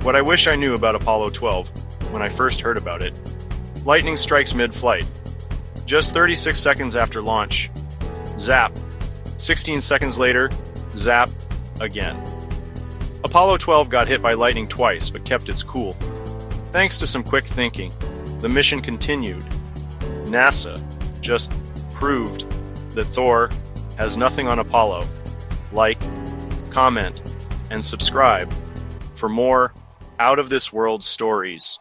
What I wish I knew about Apollo 12 when I first heard about it. Lightning strikes mid-flight. Just 36 seconds after launch. Zap. 16 seconds later, zap again. Apollo 12 got hit by lightning twice, but kept its cool. Thanks to some quick thinking, the mission continued. NASA just proved that Thor has nothing on Apollo. Like, comment, and subscribe for more out-of-this-world stories.